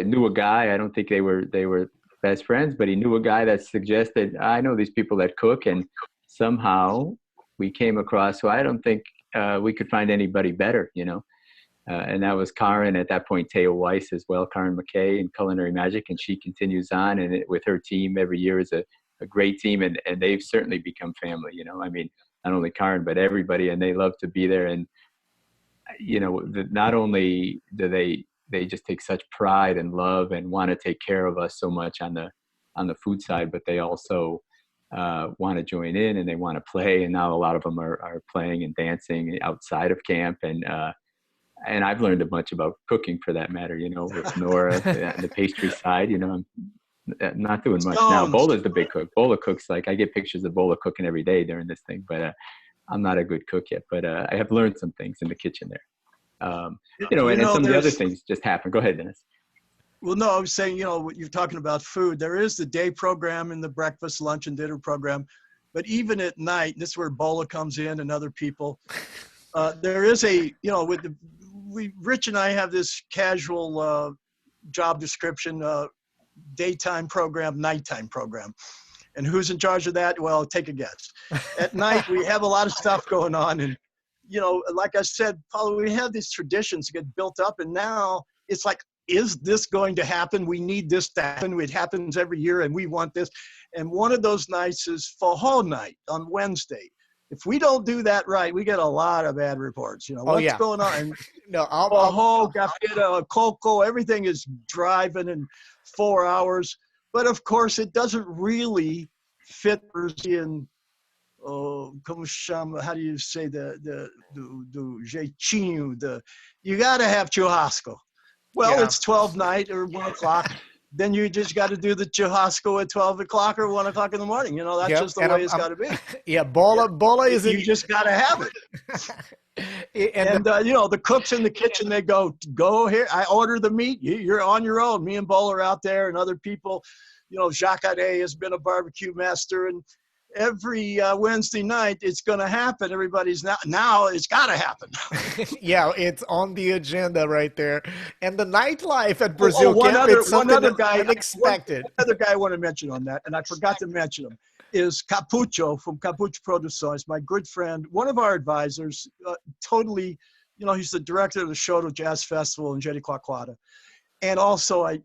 knew a guy. I don't think they were best friends, but he knew a guy that suggested, I know these people that cook, and somehow we came across who I don't think we could find anybody better, and that was Karen, at that point, Teo Weiss as well, Karen McKay in Culinary Magic, and she continues on, and with her team every year is a great team, and they've certainly become family, I mean, not only Karen, but everybody, and they love to be there. And, not only do they just take such pride and love and want to take care of us so much on the food side, but they also want to join in and they want to play. And now a lot of them are playing and dancing outside of camp. And I've learned a bunch about cooking, for that matter, with Nora and the pastry side. I'm not doing much now. Bola's the big cook. Bola cooks, like, I get pictures of Bola cooking every day during this thing, but I'm not a good cook yet. But I have learned some things in the kitchen there. And some of the other things just happen. Go ahead, Dennis. Well, no, I was saying, you're talking about food. There is the day program and the breakfast, lunch, and dinner program. But even at night, this is where Bola comes in and other people. There is Rich and I have this casual job description, daytime program, nighttime program. And who's in charge of that? Well, take a guess. At night, we have a lot of stuff going on. And, like I said, Paulo, we have these traditions get built up. And now it's like, is this going to happen? We need this to happen. It happens every year and we want this. And one of those nights is Fajo night on Wednesday. If we don't do that right, we get a lot of bad reports. What's going on? No, Fajo, Gafeta, Coco, everything is driving in 4 hours. But of course, it doesn't really fit in, how do you say the jeitinho? You got to have churrasco. Well, it's 12 night or 1 o'clock. Then you just got to do the churrasco at 12 o'clock or 1 o'clock in the morning. That's just the way it's got to be. Yeah, Bola is. You just got to have it. and the cooks in the kitchen, they go here. I order the meat. You're on your own. Me and Bola are out there, and other people. Jacques Adé has been a barbecue master, and every Wednesday night it's going to happen. Everybody's now it's got to happen. Yeah, it's on the agenda right there. And the nightlife at Brazil Camp, it's something unexpected. One other guy I want to mention on that, and I forgot to mention him, is Capucho from Capucho Produções, my good friend, one of our advisors, totally, he's the director of the Shoto Jazz Festival in Jericoacoara. And also, an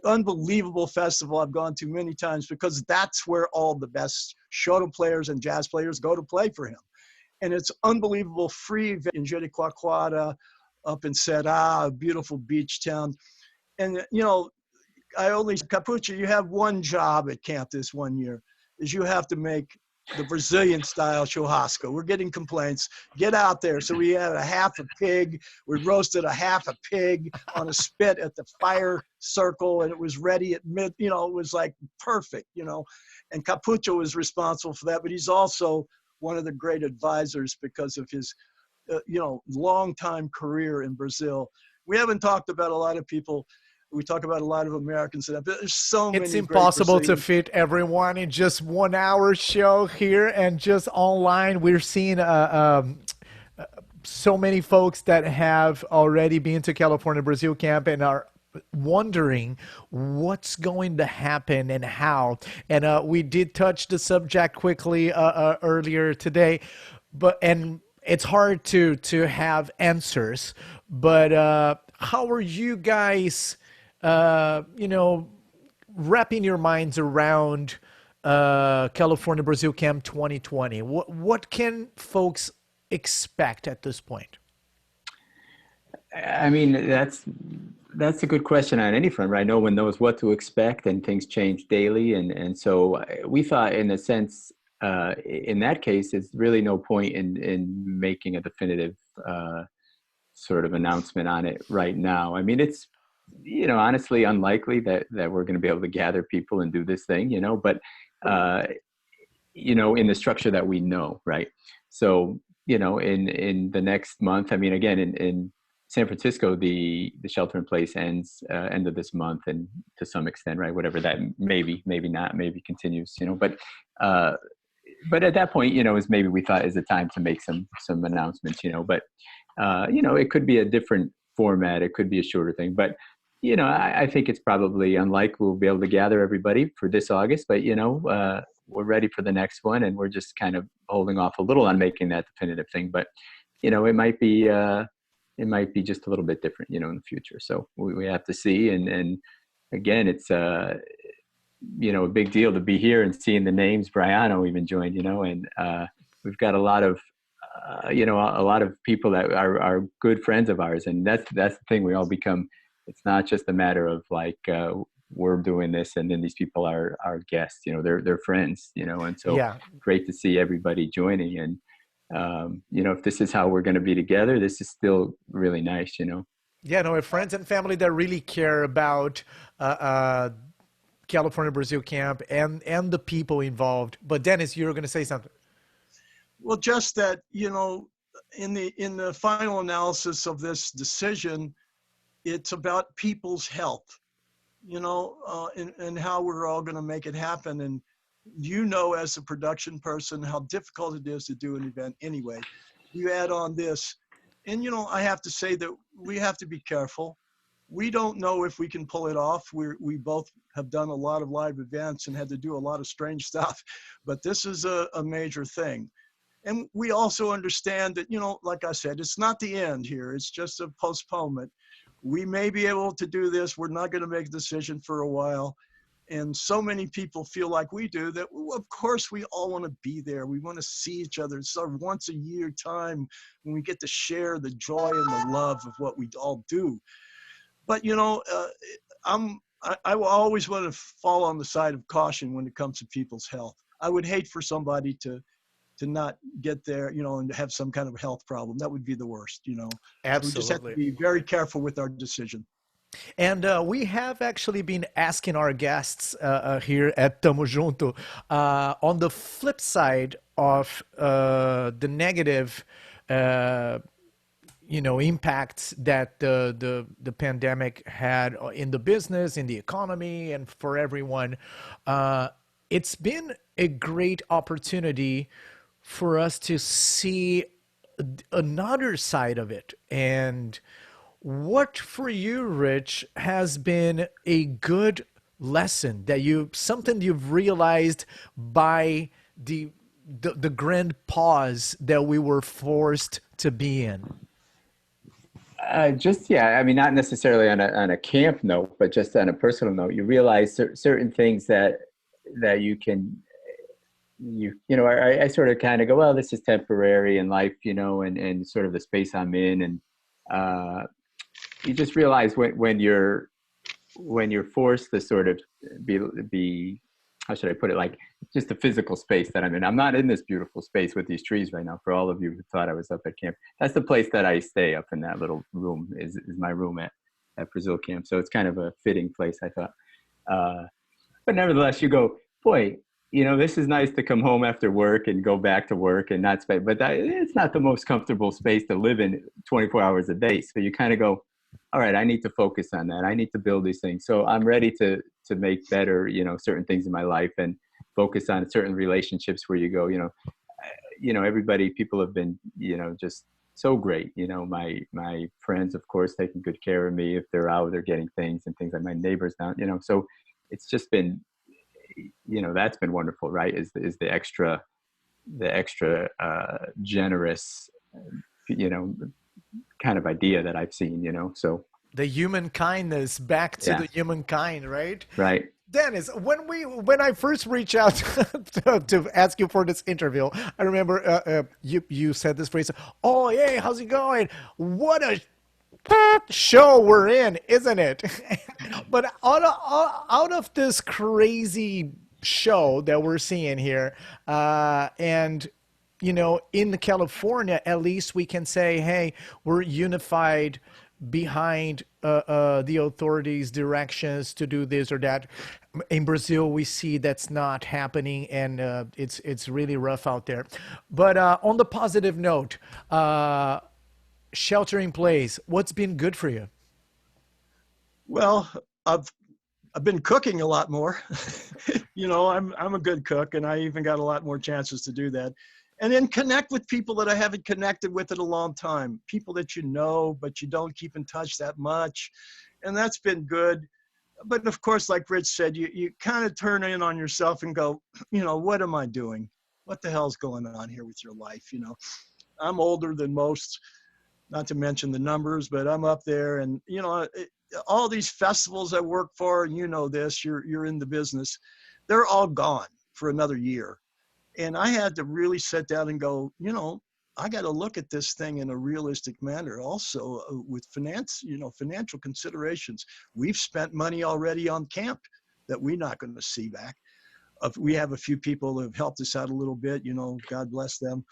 unbelievable festival I've gone to many times, because that's where all the best Shoto players and jazz players go to play for him. And it's unbelievable, free in Jericoacoara, up in Serra, a beautiful beach town. And, Capucho, you have one job at camp this one year, is you have to make the Brazilian style churrasco. We're getting complaints. Get out there. So we had a half a pig. We roasted a half a pig on a spit at the fire circle, and it was ready at it was like perfect, and Capucho was responsible for that, but he's also one of the great advisors because of his, long time career in Brazil. We haven't talked about a lot of people. We talk about a lot of Americans. There's so many. It's impossible to fit everyone in just 1 hour show here, and just online. We're seeing so many folks that have already been to California Brazil Camp and are wondering what's going to happen and how. And we did touch the subject quickly earlier today, and it's hard to have answers. But how are you guys? Wrapping your minds around California Brazil Camp 2020. What can folks expect at this point? I mean, that's a good question on any front, right? No one knows what to expect, and things change daily. And so we thought, in a sense, in that case, it's really no point in making a definitive sort of announcement on it right now. I mean, it's, honestly unlikely that we're going to be able to gather people and do this thing, but, in the structure that we know, right? So, in the next month, I mean, again, in San Francisco, the shelter in place ends end of this month, and to some extent, right, whatever that maybe not, maybe continues, but at that point, is maybe we thought is a time to make some announcements, but, it could be a different format. It could be a shorter thing, but, I think it's probably unlikely we'll be able to gather everybody for this August, but, we're ready for the next one, and we're just kind of holding off a little on making that definitive thing. But it might be just a little bit different, in the future. So we have to see. And again, it's a big deal to be here and seeing the names. Briano even joined, and we've got a lot of people that are good friends of ours, and that's the thing. We all become. It's not just a matter of like we're doing this and then these people are our guests. They're friends. And so great to see everybody joining. And if this is how we're going to be together, this is still really nice. Yeah, no, friends and family that really care about California Brazil Camp and the people involved. But Dennis, you were going to say something. Well, just that, in the final analysis of this decision, it's about people's health, and how we're all going to make it happen. And as a production person, how difficult it is to do an event anyway. You add on this, and I have to say that we have to be careful. We don't know if we can pull it off. We both have done a lot of live events and had to do a lot of strange stuff, but this is a major thing. And we also understand that, like I said, it's not the end here. It's just a postponement. We may be able to do this. We're not going to make a decision for a while. And so many people feel like we do that, of course, we all want to be there. We want to see each other. It's our once a year time when we get to share the joy and the love of what we all do. But, I will always want to fall on the side of caution when it comes to people's health. I would hate for somebody to not get there, and have some kind of health problem. That would be the worst, Absolutely. We just have to be very careful with our decision. And we have actually been asking our guests here at Tamo Junto, on the flip side of the negative, impacts that the pandemic had in the business, in the economy, and for everyone. It's been a great opportunity for us to see another side of it. And what for you, Rich, has been a good lesson that something you've realized by the grand pause that we were forced to be in? Not necessarily on a camp note, but just on a personal note, you realize certain things that you can, I sort of kind of go, well, this is temporary in life, and sort of the space I'm in. And you just realize when you're forced to sort of be, how should I put it? Like just the physical space that I'm in. I'm not in this beautiful space with these trees right now. For all of you who thought I was up at camp, that's the place that I stay, up in that little room is my room at Brazil Camp. So it's kind of a fitting place, I thought. But nevertheless, you go, boy, this is nice to come home after work and go back to work and not spend, but it's not the most comfortable space to live in 24 hours a day. So you kind of go, all right, I need to focus on that. I need to build these things. So I'm ready to make better, certain things in my life and focus on certain relationships where you go, people have been, just so great. My friends, of course, taking good care of me. If they're out, they're getting things and things like my neighbors down, so it's just been, that's been wonderful, right? Is the extra generous, kind of idea that I've seen, so. The human kindness back to the humankind, right? Right. Dennis, when I first reached out to ask you for this interview, I remember you said this phrase, "Oh, hey, how's it going? What a show we're in, isn't it?" But out of this crazy show that we're seeing here, and in California, at least we can say, hey, we're unified behind the authorities' directions to do this or that. In Brazil, we see that's not happening, and it's really rough out there. But on the positive note, shelter in place, what's been good for you? Well, I've been cooking a lot more. I'm a good cook, and I even got a lot more chances to do that. And then connect with people that I haven't connected with in a long time, people that but you don't keep in touch that much. And that's been good. But of course, like Rich said, you kind of turn in on yourself and go, what am I doing? What the hell's going on here with your life? I'm older than most, not to mention the numbers, but I'm up there. And, all these festivals I work for, and this, you're in the business, they're all gone for another year. And I had to really sit down and go, I got to look at this thing in a realistic manner. Also, with financial considerations, we've spent money already on camp that we're not going to see back. We have a few people that have helped us out a little bit. God bless them.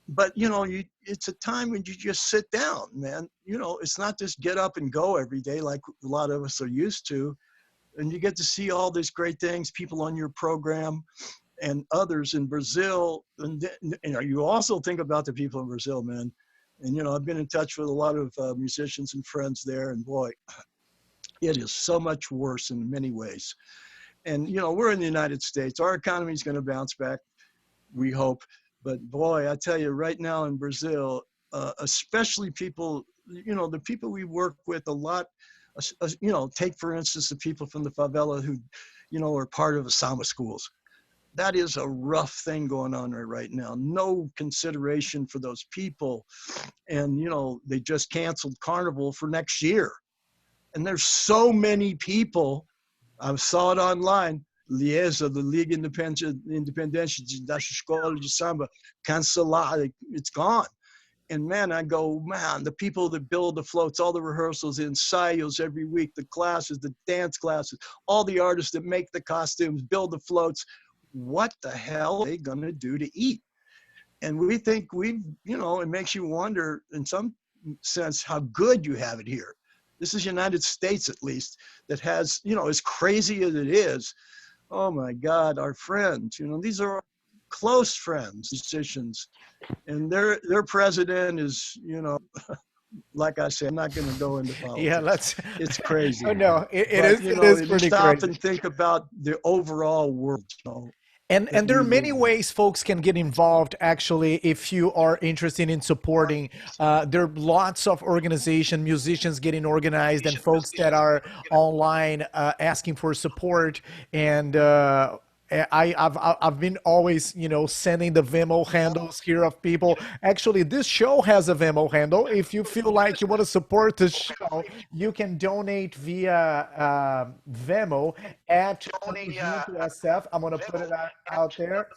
But it's a time when you just sit down, man. It's not just get up and go every day like a lot of us are used to. And you get to see all these great things, people on your program and others in Brazil. And you also think about the people in Brazil, man. And I've been in touch with a lot of musicians and friends there, and boy, it is so much worse in many ways. And we're in the United States. Our economy is going to bounce back, we hope. But boy, I tell you, right now in Brazil, especially people, the people we work with a lot, take for instance the people from the favela who, are part of the samba schools. That is a rough thing going on there right now. No consideration for those people. And, they just canceled Carnival for next year. And there's so many people, I saw it online, Liesa, the Liga Independente das Escolas de Samba, cancelada, it's gone. And man, I go, man, the people that build the floats, all the rehearsals, the ensayos every week, the classes, the dance classes, all the artists that make the costumes, build the floats, what the hell are they going to do to eat? And we think it makes you wonder in some sense how good you have it here. This is United States, at least, that has, as crazy as it is, oh my God, our friends, these are close friends, musicians, and their president is, like I said, I'm not going to go into politics. Yeah, it's crazy. Oh no, it but, is. It is pretty stop crazy. and think about the overall world. And there are many ways folks can get involved. Actually, if you are interested in supporting, there are lots of organization, musicians getting organized, and folks that are online asking for support. And I've been always sending the Venmo handles here of people. Actually, this show has a Venmo handle. If you feel like you want to support the show, you can donate via Venmo at SF. I'm gonna put it out there,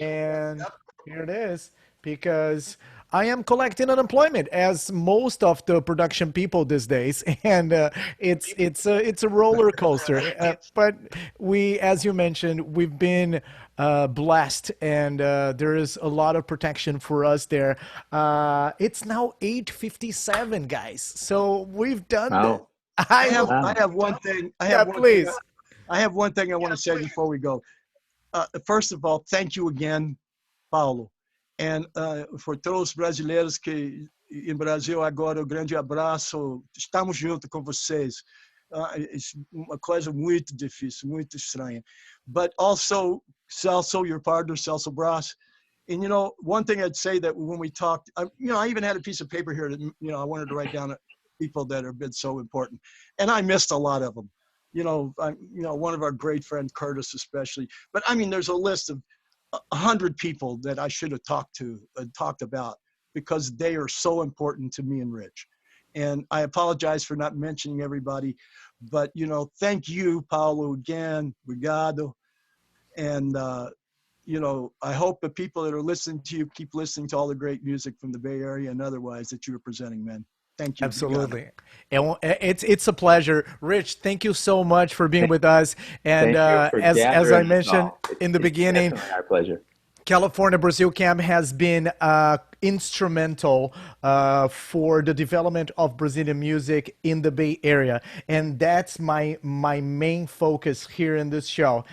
and here it is, because I am collecting unemployment as most of the production people these days, and it's a roller coaster. But we, as you mentioned, we've been blessed, and there is a lot of protection for us there. It's now 8:57, guys, so we've done this. Wow. I have one thing. Yeah, please. I have one thing I want to say before we go. First of all, thank you again, Paulo. And for todos os brasileiros que em Brasil agora, um grande abraço. Estamos juntos com vocês. É uma coisa muito difícil, muito estranha. But also, Celso, your partner, Celso Brás. And, one thing I'd say that when we talked, I even had a piece of paper here that, I wanted to write down people that have been so important. And I missed a lot of them. One of our great friends, Curtis, especially. But I mean, there's a list of 100 people that I should have talked about, because they are so important to me and Rich. And I apologize for not mentioning everybody, but thank you, Paulo, again, obrigado. And I hope the people that are listening to you keep listening to all the great music from the Bay Area and otherwise that you are presenting, man. Thank you. Absolutely. It's a pleasure. Rich, thank you so much for being with us. And as I mentioned in the beginning, our pleasure. California Brazil Camp has been instrumental for the development of Brazilian music in the Bay Area, and that's my main focus here in this show.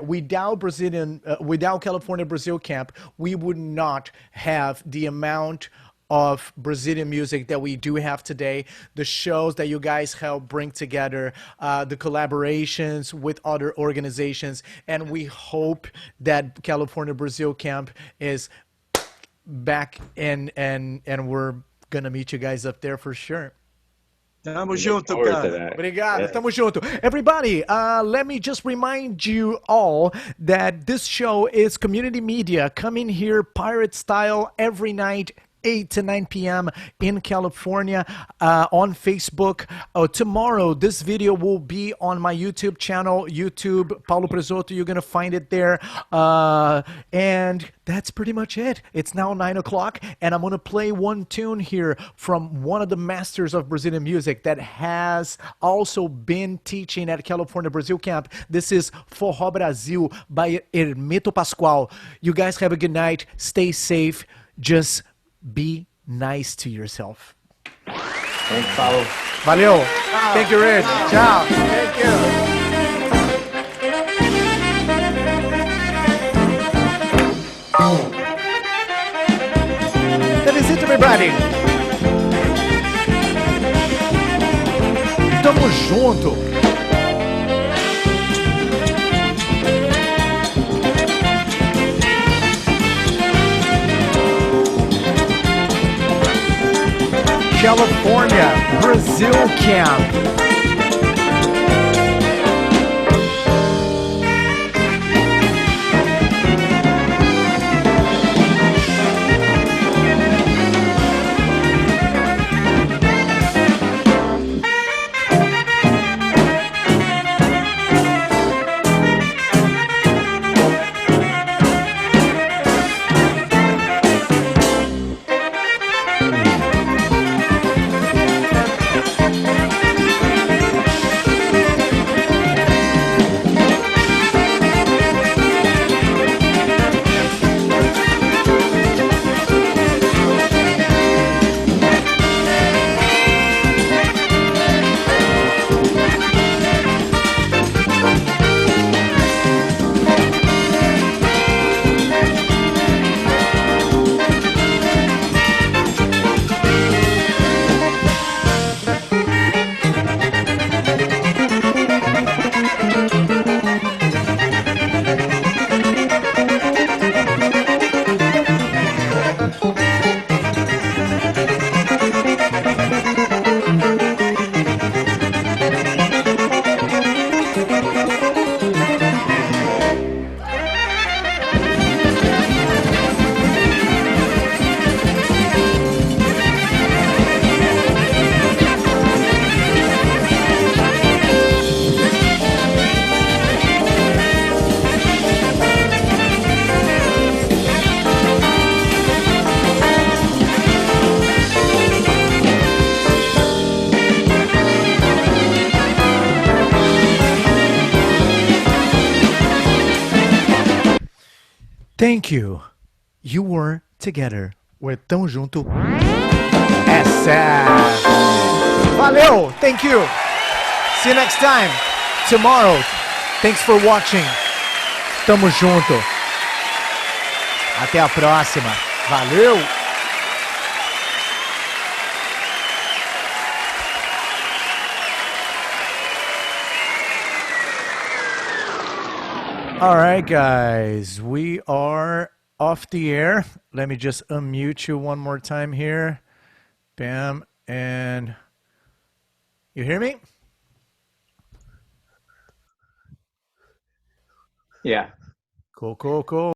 Without California Brazil Camp, we would not have the amount of Brazilian music that we do have today, the shows that you guys help bring together, the collaborations with other organizations, and we hope that California Brazil Camp is back, and we're gonna meet you guys up there for sure. Tamo We look junto, forward to cara. that. Obrigado, Yes. tamo junto. Everybody, let me just remind you all that this show is community media coming here pirate style every night, 8 to 9 p.m. in California on Facebook. Tomorrow, this video will be on my YouTube channel, YouTube, Paulo Presoto. You're going to find it there. And that's pretty much it. It's now 9 o'clock, and I'm going to play one tune here from one of the masters of Brazilian music that has also been teaching at California Brazil Camp. This is Forró Brasil by Hermeto Pascoal. You guys have a good night. Stay safe. Just be nice to yourself. Thanks, Paulo. Valeu. Thank you, Rich. Ciao. Thank you. That is it, everybody. Tamo junto. California, Brazil Camp. Thank you. You were together. We're tão junto. SF. Valeu. Thank you. See you next time. Tomorrow. Thanks for watching. Tamo junto. Até a próxima. Valeu. All right, guys, we are off the air. Let me just unmute you one more time here. Bam, and you hear me? Yeah. Cool, cool, cool.